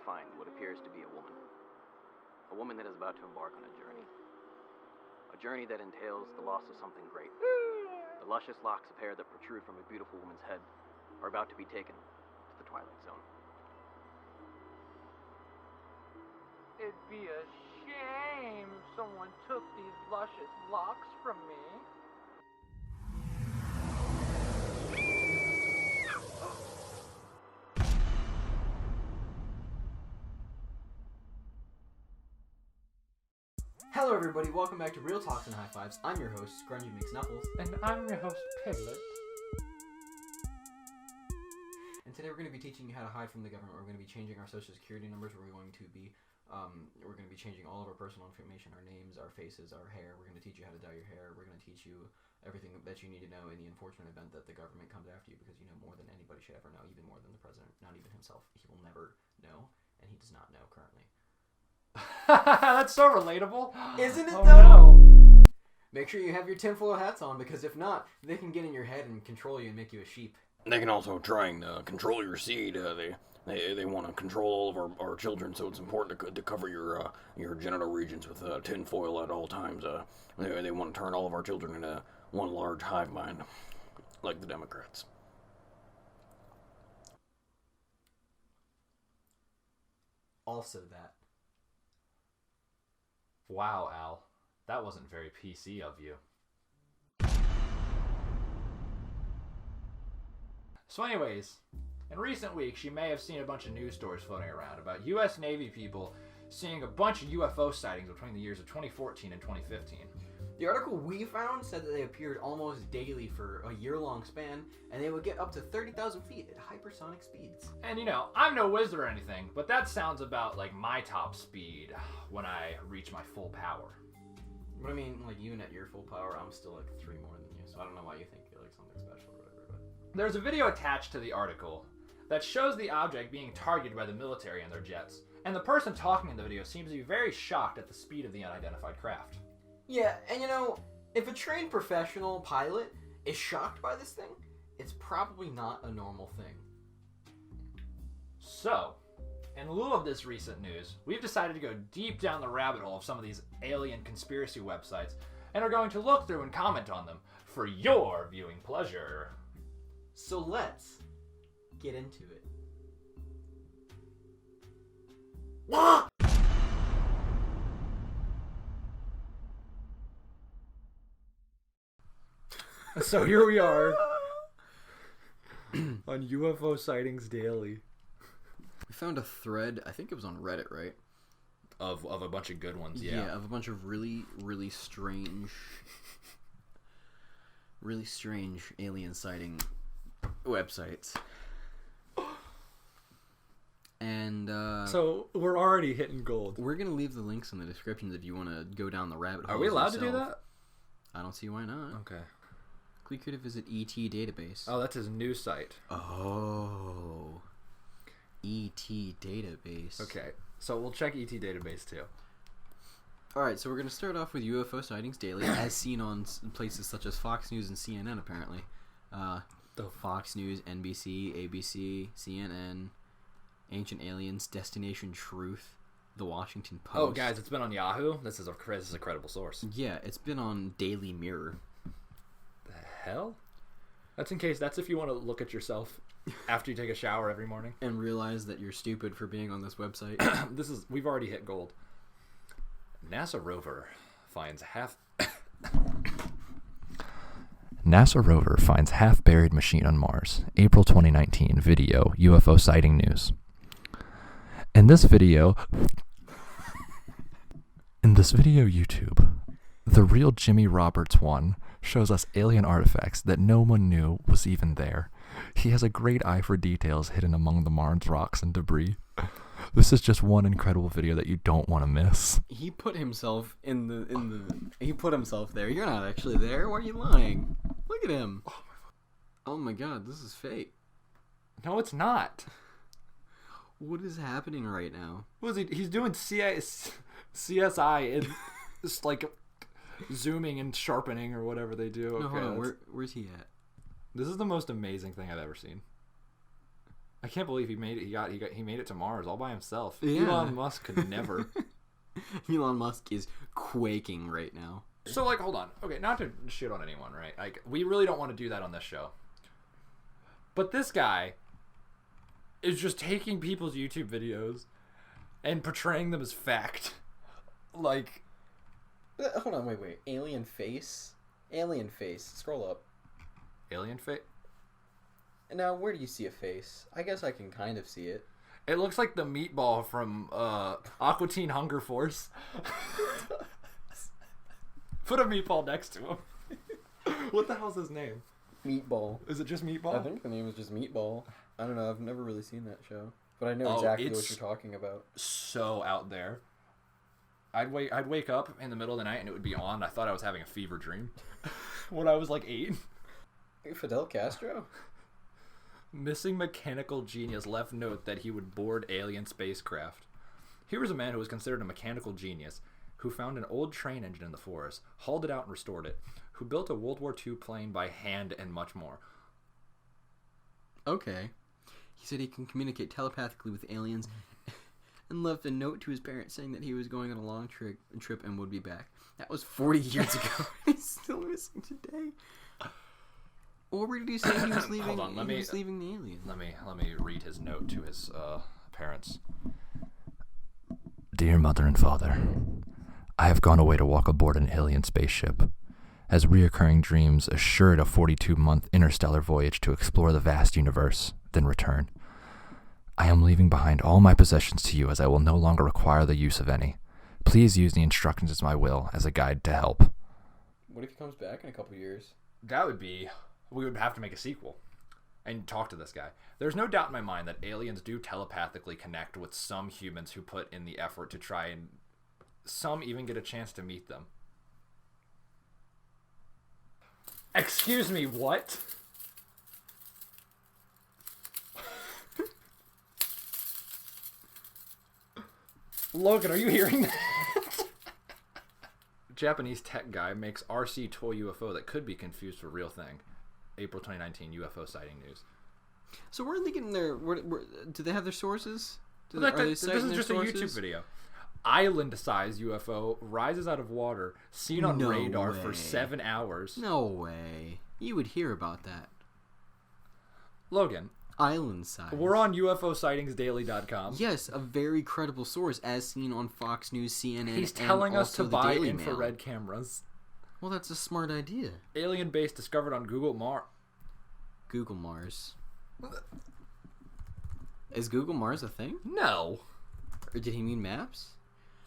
find what appears to be a woman. A woman that is about to embark on a journey. A journey that entails the loss of something great. The luscious locks of hair that protrude from a beautiful woman's head are about to be taken to the Twilight Zone. It'd be a shame if someone took these luscious locks from me. Hello everybody, welcome back to Real Talks and High Fives. I'm your host, Grungy McSnuffles. And I'm your host, Piglet. And today we're going to be teaching you how to hide from the government. We're going to be changing our social security numbers. We're going to be changing all of our personal information, our names, our faces, our hair. We're going to teach you how to dye your hair. We're going to teach you everything that you need to know in the unfortunate event that the government comes after you, because you know more than anybody should ever know, even more than the president, not even himself. He will never know, and he does not know currently. That's so relatable. Isn't it, oh, though? No. Make sure you have your tinfoil hats on, because if not, they can get in your head and control you and make you a sheep. They can also try and control your seed. They want to control all of our children, so it's important to cover your genital regions with tinfoil at all times. They want to turn all of our children into one large hive mind, like the Democrats. Also that. Wow, Al. That wasn't very PC of you. So anyways, in recent weeks, you may have seen a bunch of news stories floating around about U.S. Navy people seeing a bunch of UFO sightings between the years of 2014 and 2015. The article we found said that they appeared almost daily for a year-long span, and they would get up to 30,000 feet at hypersonic speeds. And you know, I'm no wizard or anything, but that sounds about like my top speed when I reach my full power. But I mean, like, even at your full power, I'm still like 3 more than you, so I don't know why you think you're like something special or whatever, but... There's a video attached to the article that shows the object being targeted by the military and their jets, and the person talking in the video seems to be very shocked at the speed of the unidentified craft. Yeah, and you know, if a trained professional pilot is shocked by this thing, it's probably not a normal thing. So, in lieu of this recent news, we've decided to go deep down the rabbit hole of some of these alien conspiracy websites, and are going to look through and comment on them for your viewing pleasure. So let's get into it. So here we are on UFO Sightings Daily. We found a thread, I think it was on Reddit, right? Of a bunch of good ones, Yeah, of a bunch of really, really strange alien sighting websites. And So we're already hitting gold. we're gonna leave the links in the descriptions if you want to go down the rabbit hole. Are we allowed to do that? I don't see why not. Okay. Click here to visit ET database. Oh, that's his new site. Oh. ET database. Okay, so we'll check ET database too. Alright, so we're going to start off with UFO Sightings Daily, as seen on places such as Fox News and CNN, apparently. Fox News, NBC, ABC, CNN, Ancient Aliens, Destination Truth, The Washington Post. Oh, guys, it's been on Yahoo? This is a credible source. Yeah, it's been on Daily Mirror. The hell? That's if you want to look at yourself after you take a shower every morning. And realize that you're stupid for being on this website. We've already hit gold. NASA rover finds half-buried machine on Mars. April 2019 video, UFO sighting news. In this video YouTube, the real Jimmy Roberts one shows us alien artifacts that no one knew was even there. He has a great eye for details hidden among the Mars rocks and debris. This is just one incredible video that you don't want to miss. He put himself he put himself there. You're not actually there. Why are you lying? Look at him. Oh my god, this is fake. No, it's not. What is happening right now? What is he? He's doing CSI and just like zooming and sharpening or whatever they do. No, hold on. Where's he at? This is the most amazing thing I've ever seen. I can't believe he made it. He made it to Mars all by himself. Yeah. Elon Musk could never. Elon Musk is quaking right now. So, like, hold on. Okay, not to shit on anyone, right? Like, we really don't want to do that on this show. But this guy is just taking people's YouTube videos and portraying them as fact. Like... Hold on, wait. Alien face? Alien face. Scroll up. Alien face? Now, where do you see a face? I guess I can kind of see it. It looks like the meatball from Aqua Teen Hunger Force. Put a meatball next to him. What the hell's his name? Meatball. Is it just Meatball? I think the name is just Meatball. I don't know. I've never really seen that show. But I know exactly what you're talking about. So out there. I'd wake up in the middle of the night and it would be on. I thought I was having a fever dream. When I was like 8. Fidel Castro? Missing mechanical genius left note that he would board alien spacecraft. Here was a man who was considered a mechanical genius, who found an old train engine in the forest, hauled it out and restored it, who built a World War II plane by hand, and much more. Okay. He said he can communicate telepathically with aliens and left a note to his parents saying that he was going on a long trip and would be back. That was 40 years ago. He's still missing today. Or where did he say he was leaving? Hold on, he was leaving the aliens. Let me read his note to his parents. Dear Mother and Father, I have gone away to walk aboard an alien spaceship. As reoccurring dreams assured a 42-month interstellar voyage to explore the vast universe, then return. I am leaving behind all my possessions to you as I will no longer require the use of any. Please use the instructions as my will as a guide to help. What if he comes back in a couple years? We would have to make a sequel and talk to this guy. There's no doubt in my mind that aliens do telepathically connect with some humans who put in the effort to try, and some even get a chance to meet them. Excuse me, what? Logan, are you hearing that? Japanese tech guy makes RC toy UFO that could be confused for real thing. April 2019 UFO sighting news. So where are they getting their... do they have their sources? This is just a YouTube video. Island-sized UFO rises out of water, seen on radar for 7 hours. No way. You would hear about that. Logan. Island size. We're on UFOSightingsDaily.com. Yes, a very credible source, as seen on Fox News, CNN, He's telling us to buy Daily infrared Mail. cameras. Well, that's a smart idea. Alien base discovered on Google Mars. Is Google Mars a thing? No. Or did he mean maps?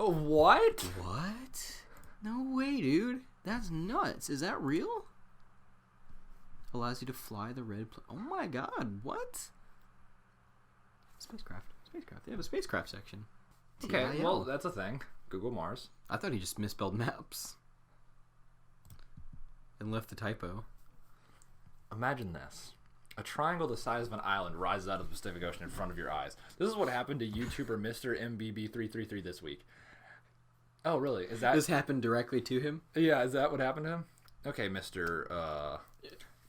Oh, what? What? No way, dude. That's nuts. Is that real? Allows you to fly the red plane. Oh my god, what? Spacecraft. They have a spacecraft section. Okay, TIL. well, that's a thing. Google Mars. I thought he just misspelled maps. And left the typo. Imagine this. A triangle the size of an island rises out of the Pacific Ocean in front of your eyes. This is what happened to YouTuber Mr. MBB333 this week. Oh, really? Is that... This happened directly to him? Yeah, is that what happened to him? Okay, Mr.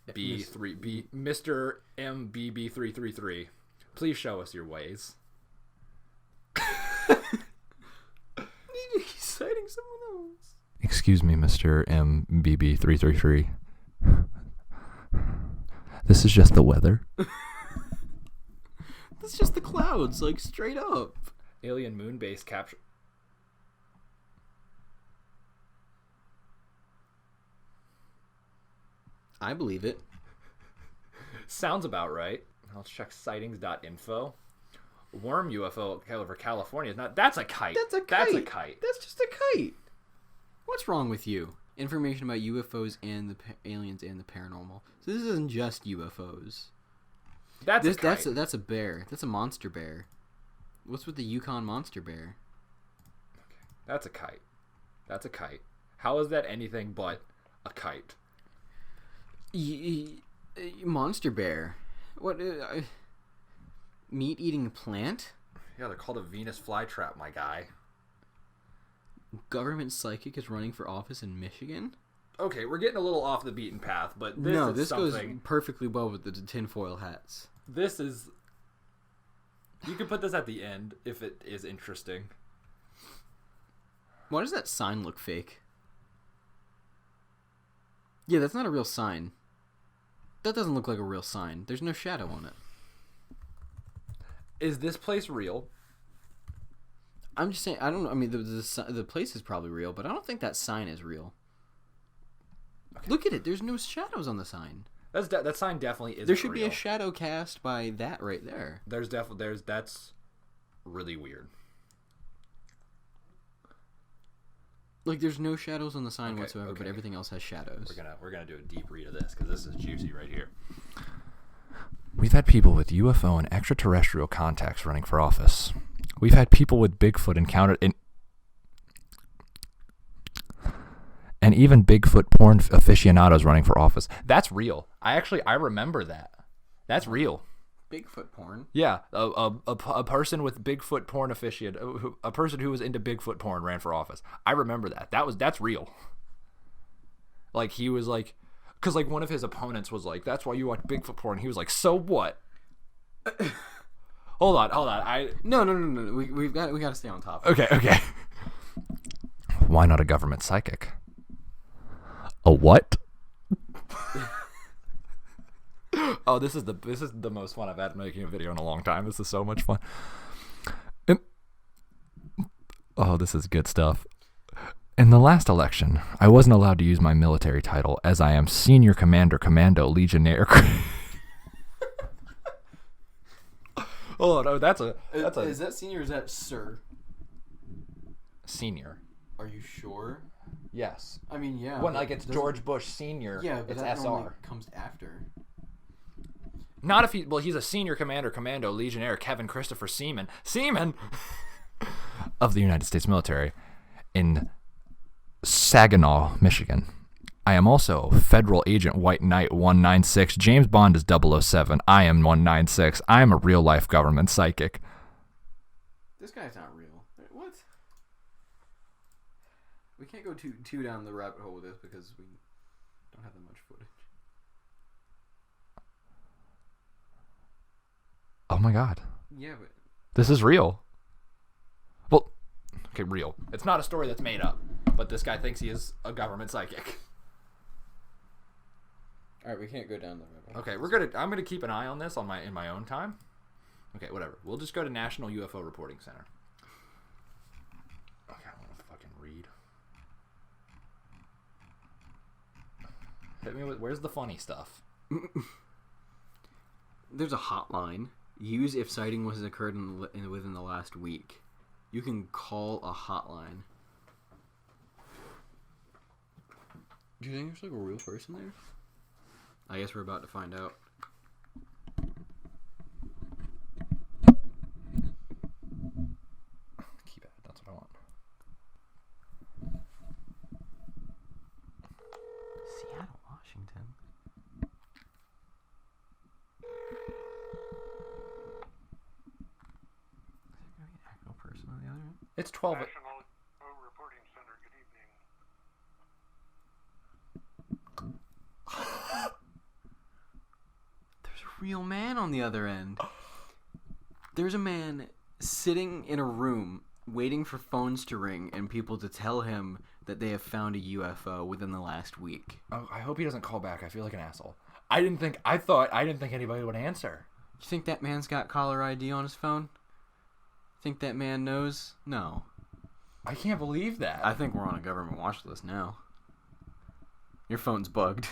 Mr. MBB333. Please show us your ways. He's citing someone else. Excuse me, Mr. MBB333. This is just the weather. That's just the clouds, like straight up. Alien moon base capture. I believe it. Sounds about right. Let's check sightings.info. Worm UFO over California is not. That's a kite. That's a kite. That's just a kite. What's wrong with you? Information about UFOs and the aliens and the paranormal. So this isn't just UFOs. That's a kite. That's a bear. That's a monster bear. What's with the Yukon monster bear? Okay. That's a kite. That's a kite. How is that anything but a kite? Monster bear. What? Meat-eating plant? Yeah, they're called a Venus flytrap, my guy. Government psychic is running for office in Michigan? Okay, we're getting a little off the beaten path, but this goes perfectly well with the tinfoil hats. This is You could put this at the end if it is interesting. Why does that sign look fake? Yeah, that's not a real sign. That doesn't look like a real sign. There's no shadow on it. Is this place real? I'm just saying, I don't know. I mean, the place is probably real, but I don't think that sign is real. Okay. Look at it. There's no shadows on the sign. That sign definitely isn't. There should real. be a shadow cast by that right there. That's really weird. Like, there's no shadows on the sign whatsoever, okay. But everything else has shadows. We're gonna do a deep read of this because this is juicy right here. We've had people with UFO and extraterrestrial contacts running for office. We've had people with Bigfoot encountered in... And even Bigfoot porn aficionados running for office. That's real. I remember that. That's real. Bigfoot porn? Yeah, a person with Bigfoot porn a person who was into Bigfoot porn ran for office. I remember that. That's real. Like, he was like, because like one of his opponents was like, "That's why you watch Bigfoot porn." He was like, "So what?" Hold on. No. We got to stay on top. Okay. Why not a government psychic? A what? Oh, this is the most fun I've had making a video in a long time. This is so much fun. Oh, this is good stuff. In the last election, I wasn't allowed to use my military title as I am Senior Commander Commando Legionnaire. Oh no, that's a. Is that senior or is that sir? Senior. Are you sure? Yes. I mean, yeah. When like it's George Bush Senior, yeah, but it's that SR. normally comes after. Not if he's a Senior Commander Commando Legionnaire Kevin Christopher Seaman of the United States military in Saginaw, Michigan. I am also Federal Agent White Knight 196. James Bond is 007. I am 196. I am a real-life government psychic. This guy's not real. What? We can't go too down the rabbit hole with this because we don't have that much footage. Oh my god. Yeah, but... This is real. Well, okay, real. It's not a story that's made up, but this guy thinks he is a government psychic. Alright, we can't go down the rabbit hole. Okay, I'm gonna keep an eye on this in my own time. Okay, whatever. We'll just go to National UFO Reporting Center. Okay, I want to fucking read. Hit me with, where's the funny stuff? There's a hotline. Use if sighting has occurred within the last week. You can call a hotline. Do you think there's like a real person there? I guess we're about to find out. Keypad, that's what I want. Seattle, Washington. Is there going to be an actual person on the other end? It's 12. National Reporting Center, good evening. There's a real man on the other end. There's a man sitting in a room waiting for phones to ring and people to tell him that they have found a UFO within the last week. Oh, I hope he doesn't call back. I feel like an asshole. I didn't think anybody would answer. You think that man's got caller ID on his phone? Think that man knows? No. I can't believe that. I think we're on a government watch list now. Your phone's bugged.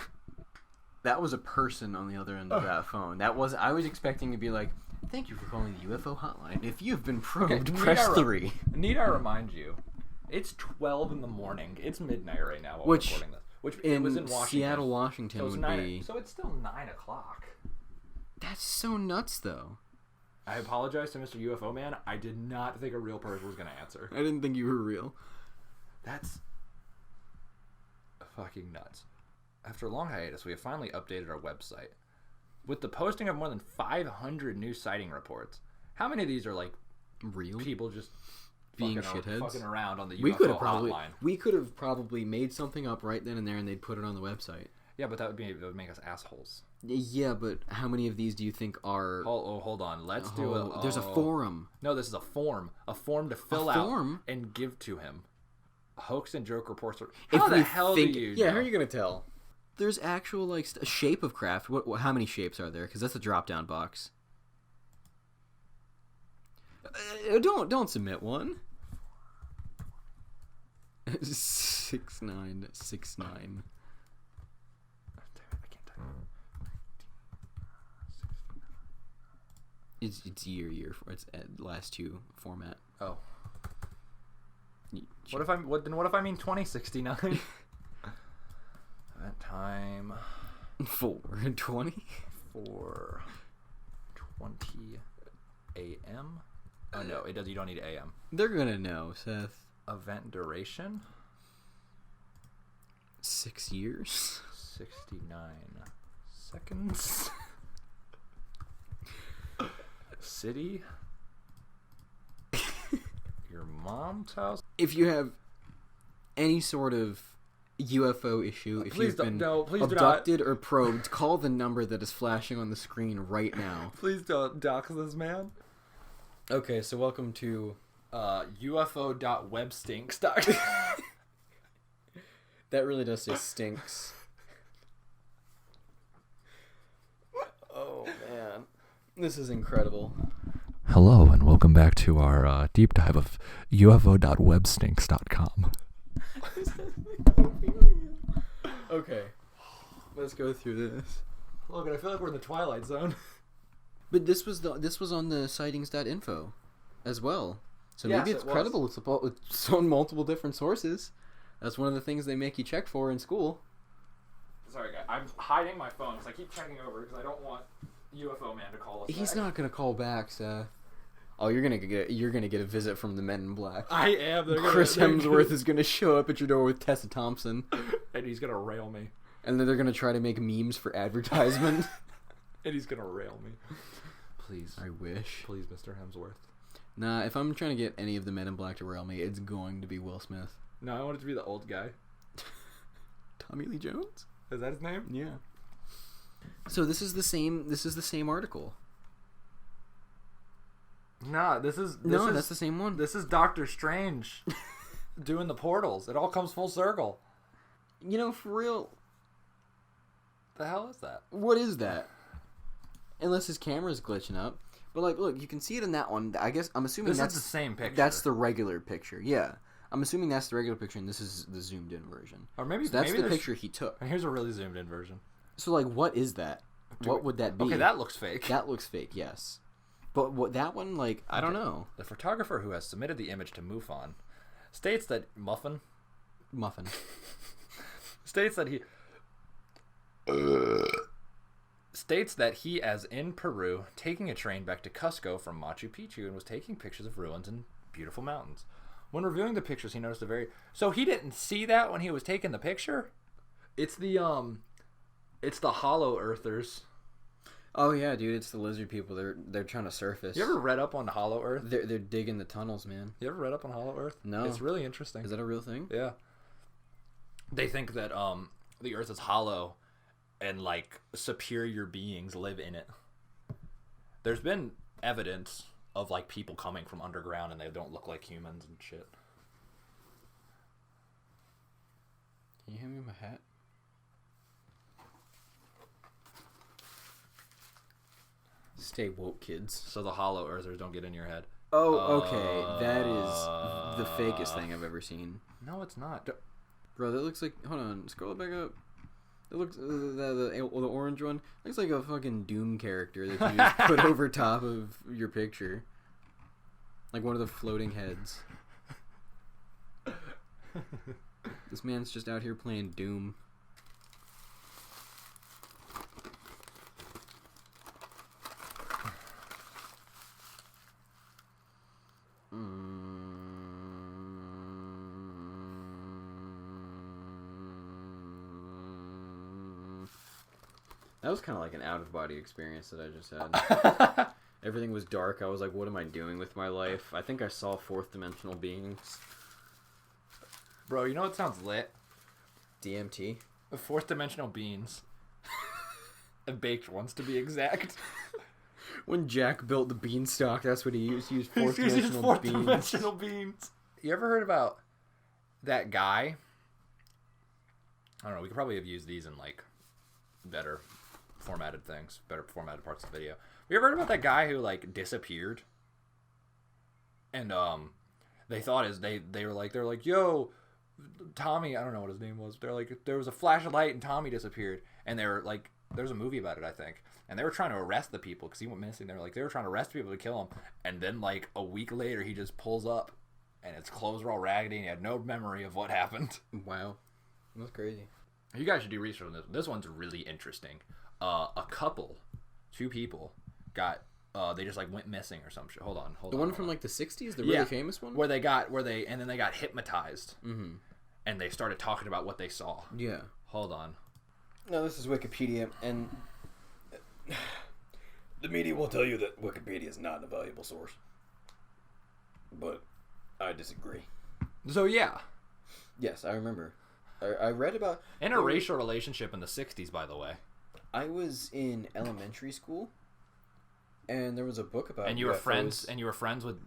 That was a person on the other end of that phone. I was expecting to be like, thank you for calling the UFO hotline. If you've been probed, press 3. Need I remind you, it's 12 in the morning. It's midnight right now while we're recording this. Which it was in Washington. Seattle, Washington so would be... So it's still 9 o'clock. That's so nuts, though. I apologize to Mr. UFO Man. I did not think a real person was going to answer. I didn't think you were real. That's fucking nuts. After a long hiatus, we have finally updated our website. With the posting of more than 500 new sighting reports. How many of these are like real people just being shitheads? Fucking around on the we UFO hotline? We could have probably made something up right then and there and they'd put it on the website. Yeah, but that would make us assholes. Yeah, but how many of these do you think are... Hold on. Let's do it. There's a forum. No, this is a form. A form to fill out and give to him. Hoax and joke reports. How the hell do you know? How are you going to tell? There's actual, like, shape of craft. How many shapes are there? Because that's a drop-down box. Don't submit one. 6969. It's year. It's last two format. Oh. What if I mean 2069? Event time 4:20. 4:20 a.m. Oh no, it does. You don't need a.m. They're gonna know, Seth. Event duration 6 years. 69 seconds. City. Your mom's house. If you have any sort of UFO issue, if you've been abducted or probed, call the number that is flashing on the screen right now. Please don't dox this man. Okay, so welcome to UFO.webstinks. That really does say stinks. Oh man, this is incredible. Hello, and welcome back to our deep dive of UFO.webstinks.com. Okay, let's go through this. Logan, I feel like we're in the Twilight Zone. But this was on the sightings.info as well. So yes, maybe it's credible. It's on multiple different sources. That's one of the things they make you check for in school. Sorry, guys. I'm hiding my phone because I keep checking over because I don't want UFO man to call us. He's not gonna call back, Seth. Oh, you're gonna get a visit from the Men in Black. I am. Chris Hemsworth is gonna show up at your door with Tessa Thompson, and he's gonna rail me. And then they're gonna try to make memes for advertisement. And he's gonna rail me. Please. I wish. Please, Mr. Hemsworth. Nah, if I'm trying to get any of the Men in Black to rail me, it's going to be Will Smith. No, I want it to be the old guy. Tommy Lee Jones? Is that his name? Yeah. So this is the same article. Nah, that's the same one. This is Doctor Strange doing the portals. It all comes full circle. You know, for real. The hell is that? What is that? Unless his camera's glitching up. But like, look, you can see it in that one. I guess I'm assuming that's the same picture. That's the regular picture. Yeah, I'm assuming that's the regular picture, and this is the zoomed in version. Or maybe that's the picture he took. And here's a really zoomed in version. So like, what is that? What would that be? Okay, that looks fake. That looks fake. Yes. But what that one, like, I don't know. The photographer who has submitted the image to MUFON states that states that he as in Peru taking a train back to Cusco from Machu Picchu and was taking pictures of ruins and beautiful mountains. When reviewing the pictures, he noticed so he didn't see that when he was taking the picture? It's the hollow earthers. Oh yeah, dude, it's the lizard people. They're trying to surface. You ever read up on Hollow Earth? They're digging the tunnels, man. You ever read up on Hollow Earth? No. It's really interesting. Is that a real thing? Yeah. They think that the Earth is hollow, and like superior beings live in it. There's been evidence of like people coming from underground, and they don't look like humans and shit. Can you hand me my hat? Stay woke, kids. So the Hollow Earthers don't get in your head. Oh, okay. That is the fakest thing I've ever seen. No, it's not. Bro, that looks like... Hold on. Scroll back up. It looks... the orange one looks like a fucking Doom character that you just put over top of your picture. Like one of the floating heads. This man's just out here playing Doom. That was kind of like an out-of-body experience that I just had. Everything was dark. I was like, what am I doing with my life? I think I saw fourth-dimensional beings. Bro, you know what sounds lit? DMT? Fourth dimensional beans. Baked ones, to be exact. When Jack built the beanstalk, that's what he used. He used fourth dimensional beans. You ever heard about that guy? I don't know. We could probably have used these in like better formatted things, better formatted parts of the video. You ever heard about that guy who like disappeared? And they thought they were like, yo, Tommy, I don't know what his name was. They're like, there was a flash of light and Tommy disappeared. And they were like, there's a movie about it, I think. And they were trying to arrest the people because he went missing. They were trying to arrest people to kill him. And then like a week later, he just pulls up and his clothes were all raggedy and he had no memory of what happened. Wow. That's crazy. You guys should do research on this. This one's really interesting. A couple, 2 people, got they just like went missing or some shit. Hold on. The one from like the 60s, the really famous one, where they got hypnotized, and they started talking about what they saw. Yeah. Hold on. No, this is Wikipedia, and The media will tell you that Wikipedia is not a valuable source. But I disagree. So yeah. Yes, I remember. I read about interracial relationship in the 60s, by the way. I was in elementary school, and there was a book about and you UFOs. were friends with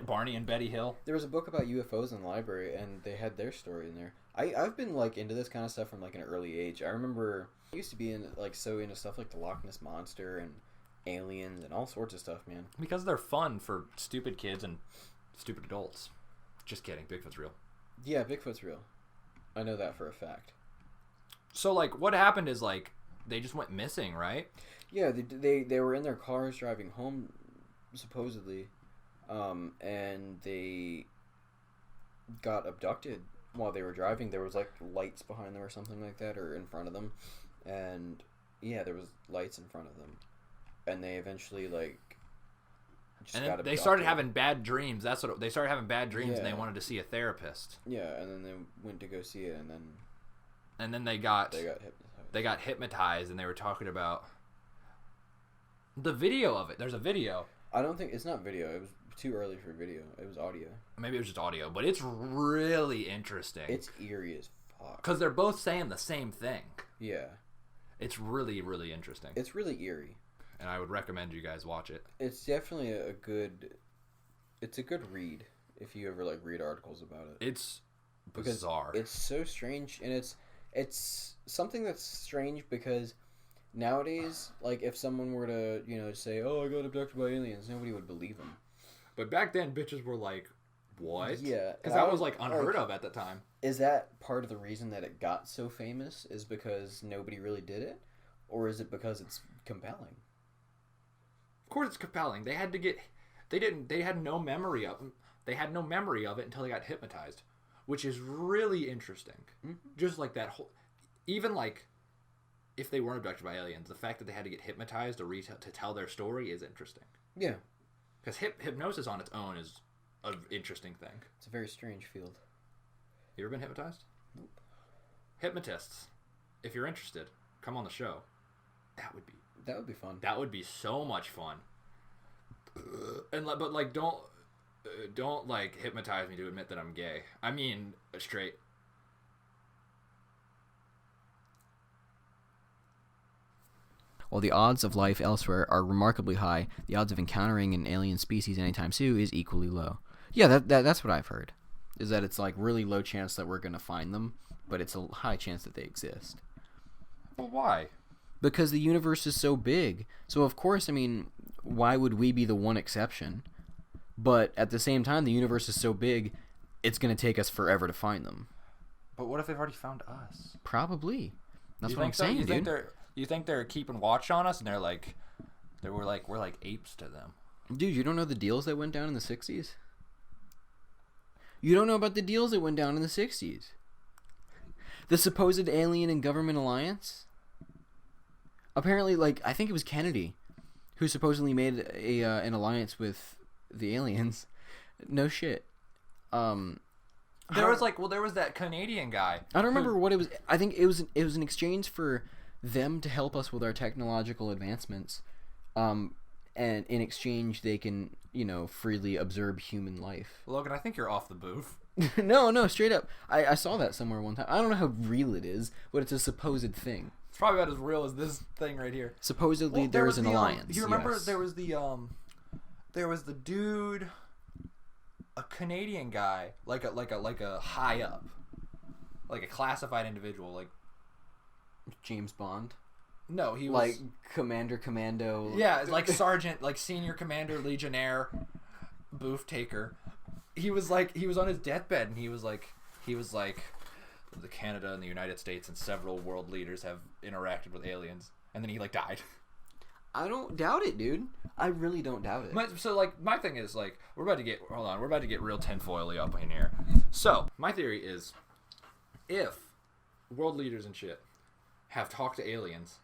Barney and Betty Hill. There was a book about UFOs in the library, and they had their story in there. I've been like into this kind of stuff from like an early age. I remember I used to be so into stuff like the Loch Ness Monster and aliens and all sorts of stuff, man. Because they're fun for stupid kids and stupid adults. Just kidding, Bigfoot's real. Yeah, Bigfoot's real. I know that for a fact. So like, what happened is like they just went missing, right? Yeah, they were in their cars driving home, supposedly, and they got abducted while they were driving. There was like lights behind them or something like that, or in front of them, and yeah, there was lights in front of them, and they eventually like just and got then abducted. they started having bad dreams. That's what they started having bad dreams, and they Yeah. wanted to see a therapist. Yeah, and then they went to go see it, and then they got hypnotized. They got hypnotized, and they were talking about the video of it. There's a video. I don't think it's not video. It was too early for video. It was audio. Maybe it was just audio, but it's really interesting. It's eerie as fuck. Because they're both saying the same thing. Yeah. It's really, really interesting. It's really eerie. And I would recommend you guys watch it. It's definitely a good read if you ever like read articles about it. It's bizarre. It's so strange, and it's something that's strange because nowadays, like if someone were to say, "Oh, I got abducted by aliens," nobody would believe them. But back then, bitches were like, "What?" Yeah, because that was like unheard of at the time. Is that part of the reason that it got so famous? Is because nobody really did it, or is it because it's compelling? Of course, it's compelling. They had to get. They had no memory of. They had no memory of it until they got hypnotized, which is really interesting. Mm-hmm. Just like that whole, even like, if they weren't abducted by aliens, the fact that they had to get hypnotized to tell their story is interesting. Yeah, because hypnosis on its own is an interesting thing. It's a very strange field. You ever been hypnotized? Nope. Hypnotists, if you're interested, come on the show. That would be fun. That would be so much fun. And but like don't like hypnotize me to admit that I'm gay. I mean straight. While the odds of life elsewhere are remarkably high, the odds of encountering an alien species anytime soon is equally low. Yeah, that's what I've heard. Is that it's like really low chance that we're going to find them, but it's a high chance that they exist. Well, why? Because the universe is so big. So of course, I mean, why would we be the one exception? But at the same time, the universe is so big, it's going to take us forever to find them. But what if they've already found us? Probably. That's you what I'm so? saying, dude. You think they're keeping watch on us, and we're like apes to them? Dude, you don't know the deals that went down in the 60s? You don't know about the deals that went down in the 60s? The supposed alien and government alliance? Apparently, like, I think it was Kennedy who supposedly made an alliance with the aliens. No shit. There was that Canadian guy. I don't remember what it was. I think it was an exchange for them to help us with our technological advancements. And in exchange, they can, freely observe human life. Logan, I think you're off the booth. No, straight up. I saw that somewhere one time. I don't know how real it is, but it's a supposed thing. It's probably about as real as this thing right here. Supposedly there is an alliance. You remember yes. there was the dude, a Canadian guy, like a high up, like a classified individual, like James Bond. no, he was Like Commander Commando. yeah, like sergeant, like senior commander, legionnaire, booth taker. He was on his deathbed, and he was like, the Canada and the United States and several world leaders have interacted with aliens, and then he like died. I don't doubt it, dude. I really don't doubt it. My thing is like we're about to get real tinfoily up in here. So my theory is, if world leaders and shit have talked to aliens,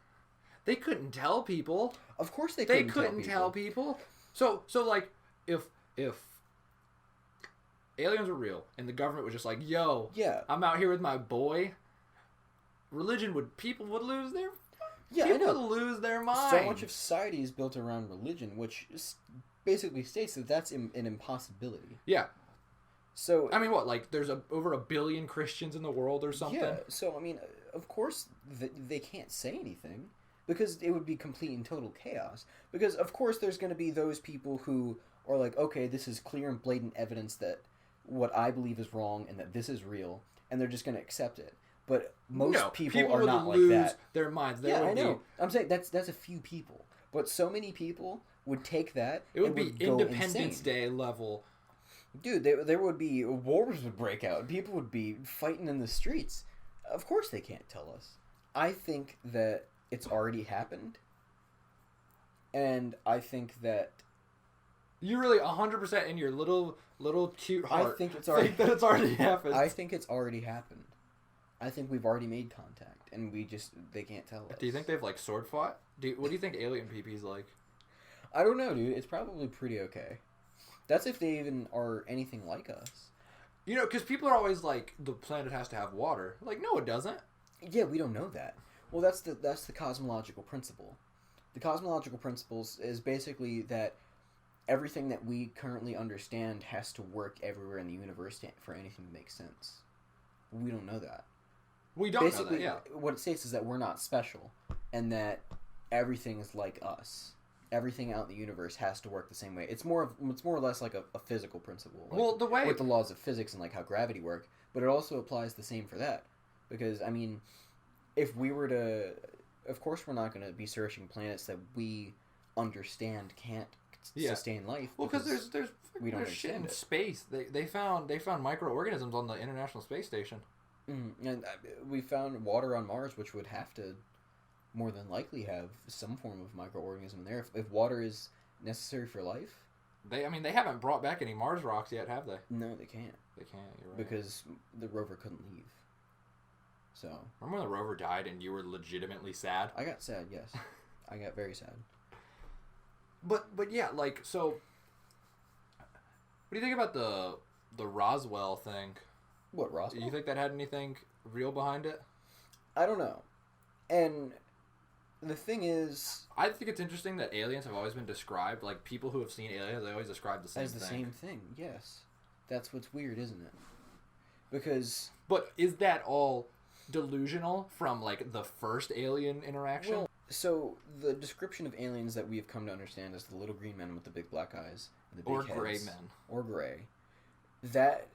they couldn't tell people. Of course they couldn't tell people. So like if aliens were real and the government was just like, yo, Yeah. I'm out here with my boy, people would lose their Yeah, I people know. would lose their mind. So much of society is built around religion, which basically states that that's an impossibility. Yeah. So I mean, what, like, there's over 1 billion Christians in the world or something? yeah. So I mean, of course they can't say anything because it would be complete and total chaos. Because of course there's going to be those people who are like, okay, this is clear and blatant evidence that what I believe is wrong and that this is real, and they're just going to accept it. But most people are would not like lose that. their minds. They Yeah, would I know. Be, I'm saying that's a few people, but so many people would take that. it would and be go Independence insane. Day level. Dude. There would be wars would break out. People would be fighting in the streets. Of course, they can't tell us. I think that it's already happened, and I think that You really 100% in your little cute heart. I think it's already that it's already happened. I think it's already happened. I think we've already made contact, and they can't tell us. Do you think they've like sword fought? What do you think alien PP's like? I don't know, dude. It's probably pretty okay. That's if they even are anything like us. You know, because people are always like, the planet has to have water. Like, no, it doesn't. Yeah, we don't know that. Well, that's the cosmological principle. The cosmological principle is basically that everything that we currently understand has to work everywhere in the universe for anything to make sense. We don't know that. We don't Basically, know that, yeah. what it states is that we're not special, and that everything is like us. Everything out in the universe has to work the same way. It's more or less like a physical principle. Like, Well, the way... with the laws of physics and like how gravity work, but it also applies the same for that. Because I mean, if we were to, of course, we're not going to be searching planets that we understand can't sustain life. Well, because there's we don't shit in understand it. space. They found microorganisms on the International Space Station. And we found water on Mars, which would have to more than likely have some form of microorganism there. If water is necessary for life, They haven't brought back any Mars rocks yet, have they? no, they can't. They can't. You're right. Because the rover couldn't leave. So Remember when the rover died and you were legitimately sad? I got sad. Yes, I got very sad. But yeah, like, so what do you think about the Roswell thing? What, Do Roswell? you think that had anything real behind it? I don't know. And the thing is, I think it's interesting that aliens have always been described, like, people who have seen aliens, they always describe the same as the thing. same thing. Yes, that's what's weird, isn't it? Because But is that all delusional from, like, the first alien interaction? well, so the description of aliens that we have come to understand as the little green men with the big black eyes and the big or heads, gray men. or gray, that,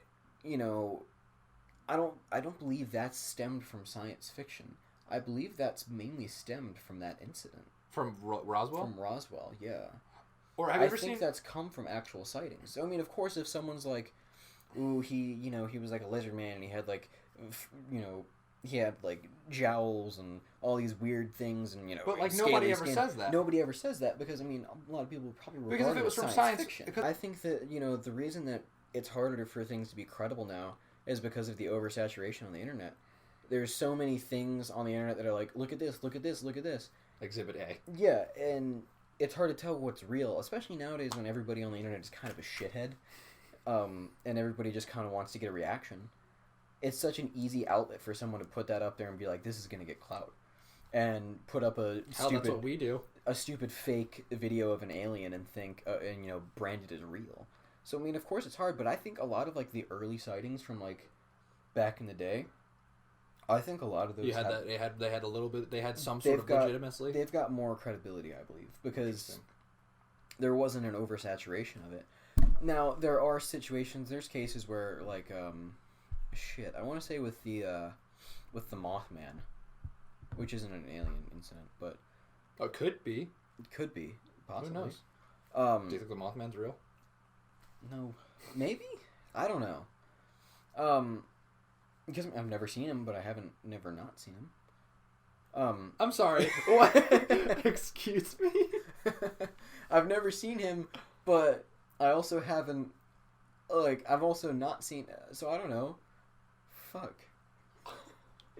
you know, I don't believe that's stemmed from science fiction. I believe that's mainly stemmed from that incident. From Roswell? From Roswell, yeah. Or have you I ever think seen... that's come from actual sightings. I mean, of course, if someone's like, ooh, he was like a lizard man and he had like, he had like jowls and all these weird things and But, like, scaly nobody ever skin. says that. Nobody ever says that because I mean, a lot of people probably regard Because if it it was as from science science fiction. because- I think that the reason that it's harder for things to be credible now is because of the oversaturation on the internet. There's so many things on the internet that are like, look at this, look at this, look at this. Exhibit A. Yeah, and it's hard to tell what's real, especially nowadays when everybody on the internet is kind of a shithead, and everybody just kind of wants to get a reaction. It's such an easy outlet for someone to put that up there and be like, this is going to get clout. And put up a Hell, that's what we do. stupid fake video of an alien and think, brand it as real. So I mean, of course it's hard, but I think a lot of like the early sightings from like back in the day, I think a lot of those they had a little bit, they had some sort of legitimacy. They've got more credibility, I believe, because there wasn't an oversaturation of it. Now there are situations, there's cases where like I want to say with the Mothman, which isn't an alien incident, but it could be. It could be, possibly. Who knows? Do you think the Mothman's real? No, maybe. I don't know. Because I've never seen him, but I haven't never not seen him. I'm sorry. What? Excuse me. I've never seen him, but I also haven't. Like, I've also not seen. So I don't know. Fuck.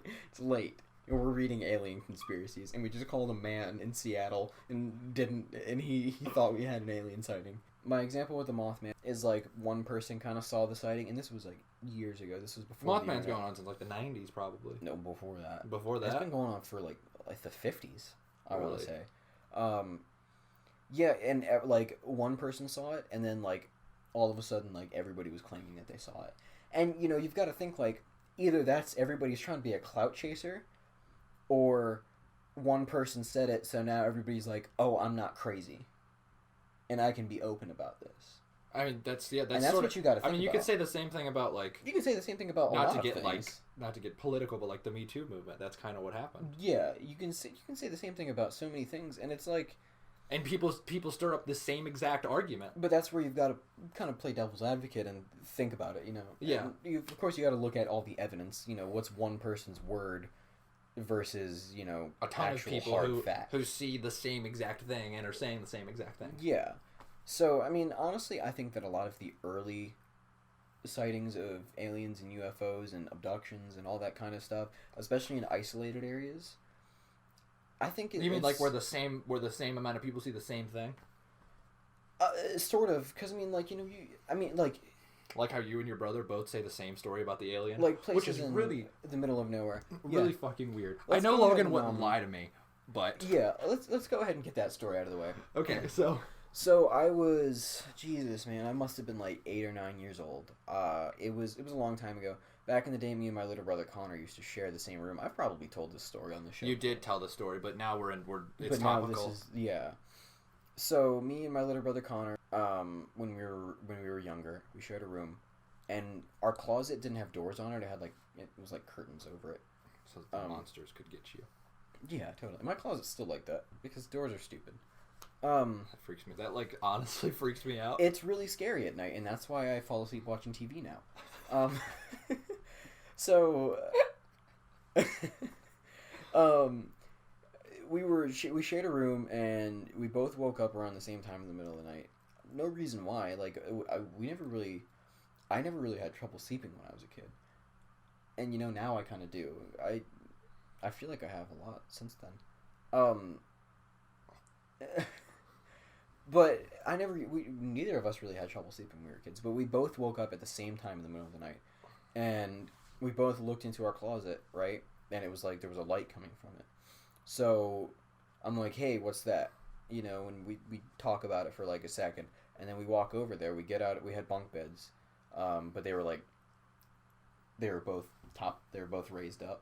It's late. And we're reading alien conspiracies, and we just called a man in Seattle and he thought we had an alien sighting. My example with the Mothman is like one person kind of saw the sighting, and this was like years ago. This was before Mothman's going on since like the 90s, probably. No, before that. Before that? It's been going on for like the 50s, I want to Really? say. Yeah, and like one person saw it, and then like all of a sudden like everybody was claiming that they saw it. And you know, you've got to think like either that's everybody's trying to be a clout chaser, or one person said it, so now everybody's like, "Oh, I'm not crazy, and I can be open about this." I mean, that's and that's what you got to think I mean, you about. could say the same thing about like. You can say the same thing about a lot of things. Not to get political, but like the Me Too movement. That's kind of what happened. Yeah, you can say the same thing about so many things, and it's like. And people stir up the same exact argument. But that's where you've got to kind of play devil's advocate and think about it, you know. Yeah. Of course, you got to look at all the evidence. You know, what's one person's word versus a ton of actual people hard fact. who see the same exact thing and are saying the same exact thing. Yeah. So I mean, honestly, I think that a lot of the early sightings of aliens and UFOs and abductions and all that kind of stuff, especially in isolated areas. I think you mean like where the same amount of people see the same thing? Sort of, because I mean, like like how you and your brother both say the same story about the alien, like places which is in really the middle of nowhere, really fucking weird. Let's I know go ahead Logan and, wouldn't lie to me, but yeah, let's go ahead and get that story out of the way. Okay, so I was Jesus, man. I must have been like 8 or 9 years old. It was a long time ago. Back in the day, me and my little brother Connor used to share the same room. I've probably told this story on the show. you did tell the story, but now it's but topical. Now this is So me and my little brother Connor, when we were younger, we shared a room, and our closet didn't have doors on it. It was like curtains over it. So the monsters could get you. Yeah, totally. My closet's still like that because doors are stupid. That freaks me. That like honestly freaks me out. It's really scary at night, and that's why I fall asleep watching TV now. So, we shared a room, and we both woke up around the same time in the middle of the night. No reason why. Like I never really had trouble sleeping when I was a kid, and now I kind of do. I feel like I have a lot since then. But neither of us really had trouble sleeping when we were kids. But we both woke up at the same time in the middle of the night, and we both looked into our closet, right? And it was like there was a light coming from it. So I'm like, "Hey, what's that?" And we talk about it for like a second, and then we walk over there. We get out. We had bunk beds, but they were both raised up,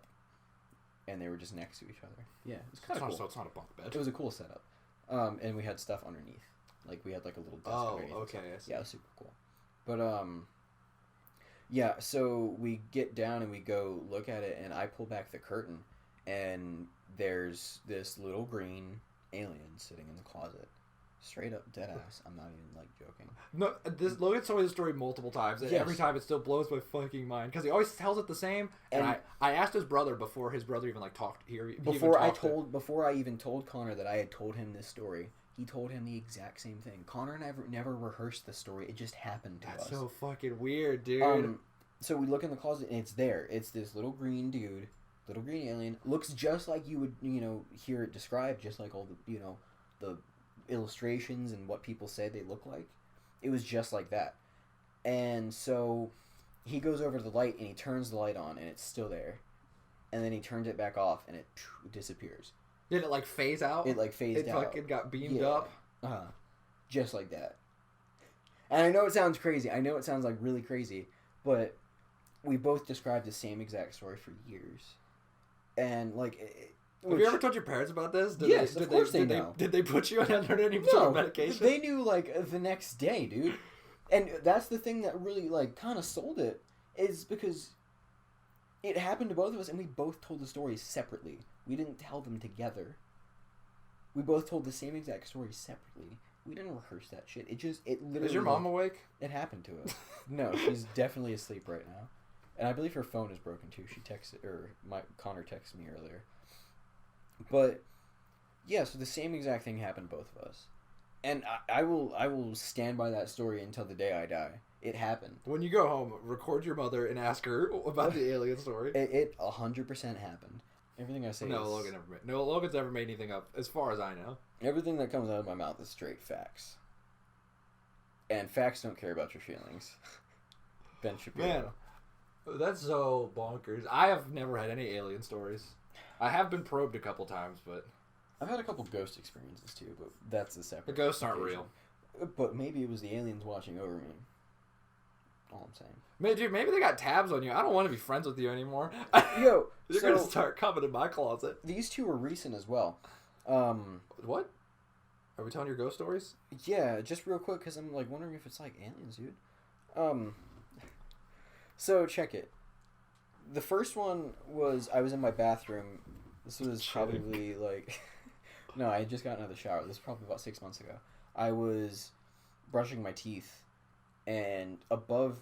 and they were just next to each other. Yeah, it was kind of cool. So it's not a bunk bed. It was a cool setup. And we had stuff underneath. Like, we had, like, a little desk underneath. Oh, okay. Yeah, it was super cool. But, yeah, so we get down and we go look at it, and I pull back the curtain, and there's this little green alien sitting in the closet. Straight up, dead ass. I'm not even, like, joking. No, Logan's told me this story multiple times, and every time it still blows my fucking mind, because he always tells it the same, and I asked his brother before his brother even, like, talked here. Before I even told Connor that I had told him this story, he told him the exact same thing. Connor and I never rehearsed the story. It just happened to us. That's so fucking weird, dude. So we look in the closet, and it's there. It's this little green dude, little green alien. Looks just like you would, hear it described, just like all the, the illustrations and what people say they look like. It was just like that. And so he goes over to the light, and he turns the light on, and it's still there. And then he turns it back off, and it disappears. Did it, like, phase out? It, like, phased out. It fucking got beamed up? Just like that. And I know it sounds crazy. I know it sounds like really crazy, but we both described the same exact story for years. And like, have you ever told your parents about this? Yes, of course they know. Did they put you on any sort of medication? They knew like the next day, dude. And that's the thing that really like kind of sold it, is because it happened to both of us, and we both told the stories separately. We didn't tell them together. We both told the same exact story separately. We didn't rehearse that shit. It literally... Is your mom awake? It happened to us. No, she's definitely asleep right now. And I believe her phone is broken too. She texted, Connor texted me earlier. But, yeah, so the same exact thing happened to both of us. And I will stand by that story until the day I die. It happened. When you go home, record your mother and ask her about the alien story. It 100% happened. Everything I say Logan's never made anything up, as far as I know. Everything that comes out of my mouth is straight facts. And facts don't care about your feelings. Ben Shapiro. Man, that's so bonkers. I have never had any alien stories. I have been probed a couple times, but... I've had a couple ghost experiences too, but that's a separate... The ghosts aren't real. But maybe it was the aliens watching over me. All I'm saying. Maybe they got tabs on you. I don't want to be friends with you anymore. Yo, you're gonna start coming in my closet. These two are recent as well. What? Are we telling your ghost stories? Yeah, just real quick, because I'm like wondering if it's like aliens, dude. So check it. The first one was I was in my bathroom. This was probably like, no, I had just gotten out of the shower. This was probably about 6 months ago. I was brushing my teeth. And above,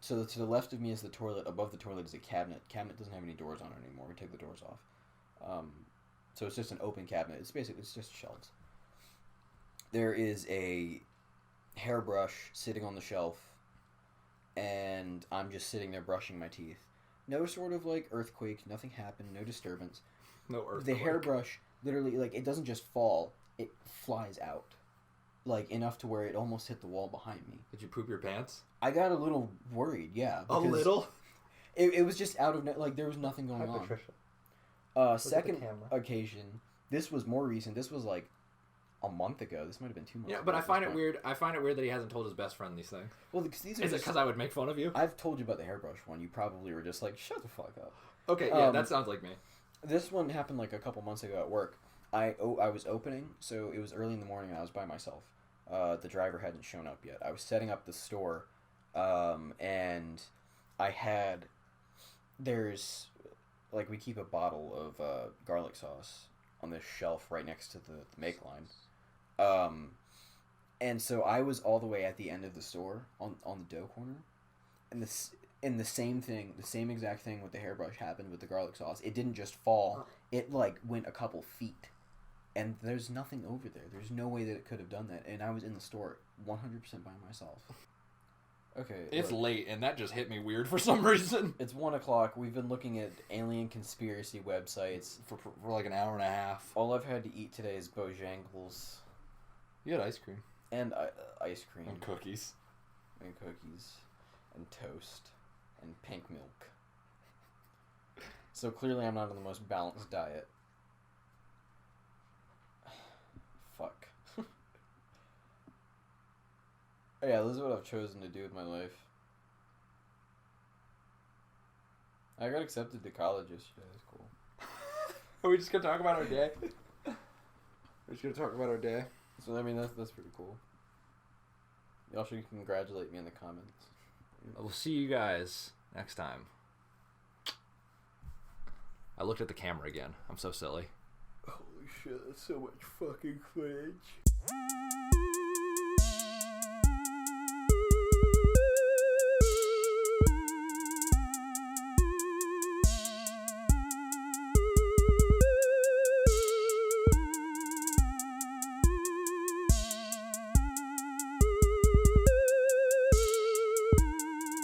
to the left of me is the toilet. Above the toilet is a cabinet. Cabinet doesn't have any doors on it anymore. We take the doors off. So it's just an open cabinet. It's just shelves. There is a hairbrush sitting on the shelf, and I'm just sitting there brushing my teeth. No sort of like earthquake. Nothing happened. No disturbance. No earthquake. The hairbrush literally, like, it doesn't just fall. It flies out. Like, enough to where it almost hit the wall behind me. Did you poop your pants? I got a little worried, yeah. A little? It was just out of... Like, there was nothing going on. Second occasion, this was more recent. This was, like, a month ago. This might have been 2 months ago. Yeah, but I find it weird. I find it weird that he hasn't told his best friend these things. Well, because these are Is it because I would make fun of you? I've told you about the hairbrush one. You probably were just like, shut the fuck up. Okay, yeah, that sounds like me. This one happened, like, a couple months ago at work. I was opening, so it was early in the morning and I was by myself. The driver hadn't shown up yet. I was setting up the store, and I had... There's... Like, we keep a bottle of garlic sauce on this shelf right next to the make line. And so I was all the way at the end of the store, on the dough corner, and the same thing, the same exact thing with the hairbrush happened with the garlic sauce. It didn't just fall. It, like, went a couple feet. And there's nothing over there. There's no way that it could have done that. And I was in the store 100% by myself. Okay. It's late, and that just hit me weird for some reason. It's 1 o'clock. We've been looking at alien conspiracy websites for like an hour and a half. All I've had to eat today is Bojangles. You had ice cream. And ice cream. And cookies. And cookies. And toast. And pink milk. So clearly I'm not on the most balanced diet. Fuck. Oh yeah, this is what I've chosen to do with my life. I got accepted to college yesterday. That's cool. Are we just gonna talk about our day? We're just gonna talk about our day. So I mean, that's pretty cool. Y'all should congratulate me in the comments. We'll see you guys next time. I looked at the camera again. I'm so silly. Holy shit, that's so much fucking footage.